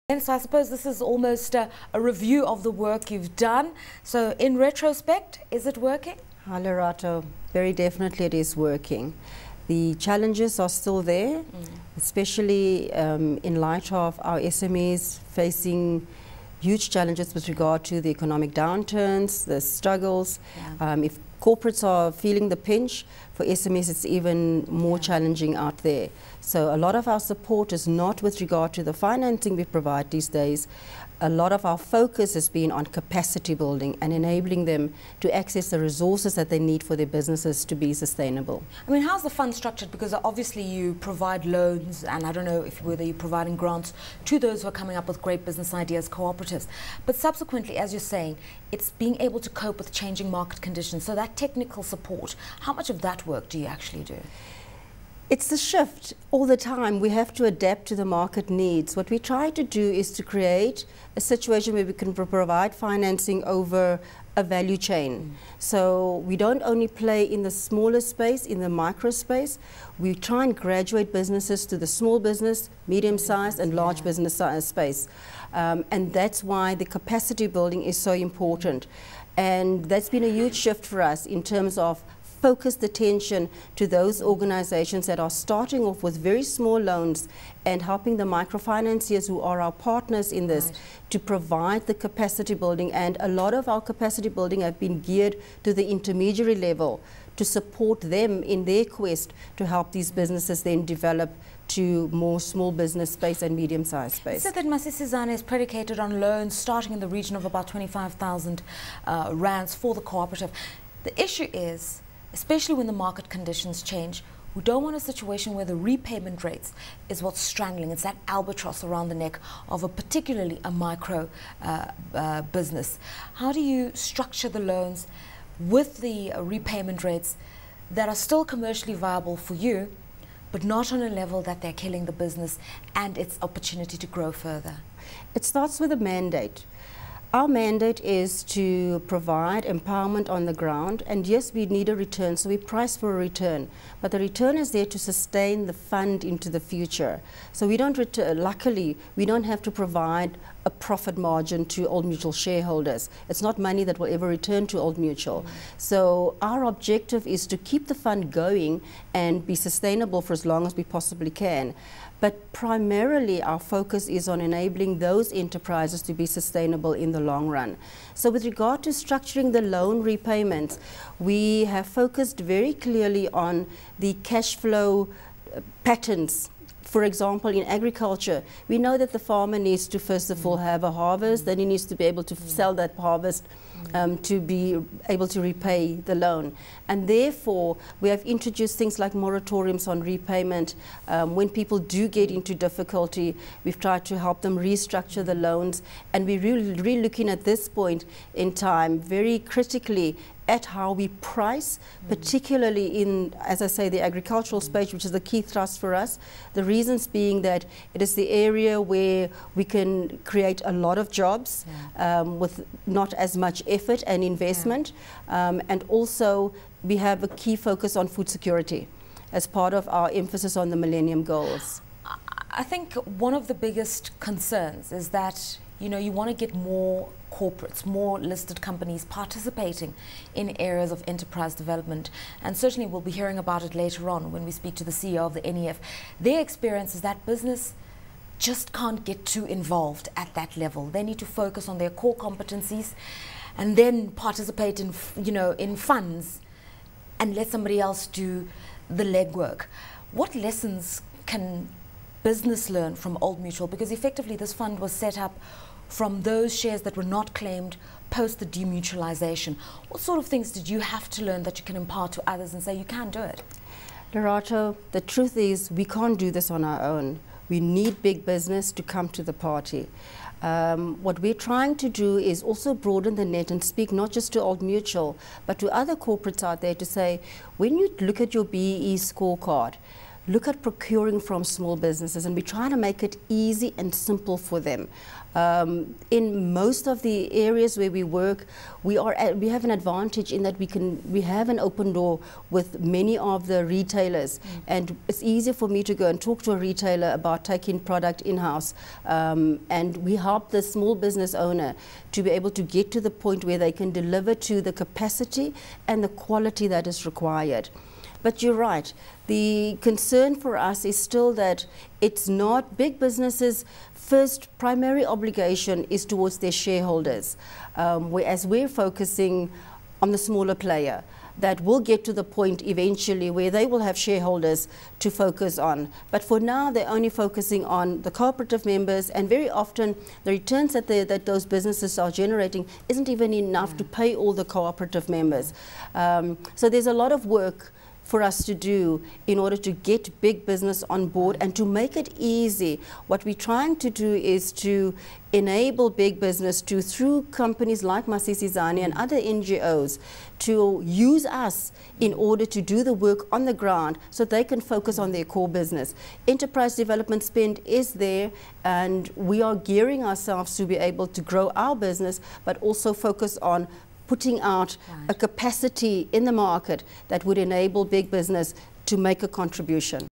And so I suppose this is almost a review of the work you've done. So in retrospect, is it working? Hi, Lerato. Very definitely it is working. The challenges are still there, especially in light of our SMEs facing huge challenges with regard to the economic downturns, the struggles. If corporates are feeling the pinch, for SMEs it's even more challenging out there. So a lot of our support is not with regard to the financing we provide these days. A lot of our focus has been on capacity building and enabling them to access the resources that they need for their businesses to be sustainable. I mean, how's the fund structured? Because obviously you provide loans, and I don't know whether you're providing grants to those who are coming up with great business ideas, cooperatives. But subsequently, as you're saying, it's being able to cope with changing market conditions. So that technical support, how much of that work do you actually do? It's the shift all the time. We have to adapt to the market needs. What we try to do is to create a situation where we can provide financing over a value chain. So we don't only play in the smaller space, in the micro space. We try and graduate businesses to the small business, medium size and large business size space. And that's why the capacity building is so important. And that's been a huge shift for us in terms of focused attention to those organizations that are starting off with very small loans and helping the microfinanciers who are our partners in this to provide the capacity building. And a lot of our capacity building have been geared to the intermediary level to support them in their quest to help these businesses then develop to more small business space and medium-sized space. So that Masisizane is predicated on loans starting in the region of about 25,000 rands for the cooperative. The issue is, especially when the market conditions change, we don't want a situation where the repayment rates is what's strangling. It's that albatross around the neck of particularly a micro business. How do you structure the loans with the repayment rates that are still commercially viable for you, but not on a level that they're killing the business and its opportunity to grow further? It starts with a mandate. Our mandate is to provide empowerment on the ground, and yes, we need a return, so we price for a return, but the return is there to sustain the fund into the future. So we don't luckily, we don't have to provide a profit margin to Old Mutual shareholders. It's not money that will ever return to Old Mutual. So our objective is to keep the fund going and be sustainable for as long as we possibly can. But primarily our focus is on enabling those enterprises to be sustainable in the long run. So with regard to structuring the loan repayments, we have focused very clearly on the cash flow patterns. For example, in agriculture, we know that the farmer needs to first of all have a harvest, then he needs to be able to sell that harvest to be able to repay the loan. And therefore, we have introduced things like moratoriums on repayment. When people do get into difficulty, we've tried to help them restructure the loans. And we're really looking at this point in time very critically at how we price, particularly in, as I say, the agricultural space, which is the key thrust for us. The reasons being that it is the area where we can create a lot of jobs with not as much effort and investment. And also, we have a key focus on food security as part of our emphasis on the Millennium Goals. I think one of the biggest concerns is that you want to get more corporates, more listed companies participating in areas of enterprise development. And certainly we'll be hearing about it later on when we speak to the CEO of the NEF. Their experience is that business just can't get too involved at that level. They need to focus on their core competencies and then participate in, in funds and let somebody else do the legwork. What lessons can business learn from Old Mutual? Because effectively this fund was set up from those shares that were not claimed post the demutualization. What sort of things did you have to learn that you can impart to others and say you can do it? Lerato, the truth is we can't do this on our own. We need big business to come to the party. What we're trying to do is also broaden the net and speak not just to Old Mutual, but to other corporates out there to say, when you look at your BEE scorecard, look at procuring from small businesses, and we try to make it easy and simple for them. In most of the areas where we work, we have an advantage in that we have an open door with many of the retailers, and it's easier for me to go and talk to a retailer about taking product in-house, and we help the small business owner to be able to get to the point where they can deliver to the capacity and the quality that is required. But you're right, the concern for us is still that it's not big businesses. First primary obligation is towards their shareholders, whereas we're focusing on the smaller player that will get to the point eventually where they will have shareholders to focus on. But for now, they're only focusing on the cooperative members, and very often the returns that those businesses are generating isn't even enough to pay all the cooperative members. So there's a lot of work for us to do in order to get big business on board and to make it easy. What we're trying to do is to enable big business to, through companies like Masisizane and other NGOs, to use us in order to do the work on the ground so they can focus on their core business. Enterprise development spend is there, and we are gearing ourselves to be able to grow our business, but also focus on putting out a capacity in the market that would enable big business to make a contribution.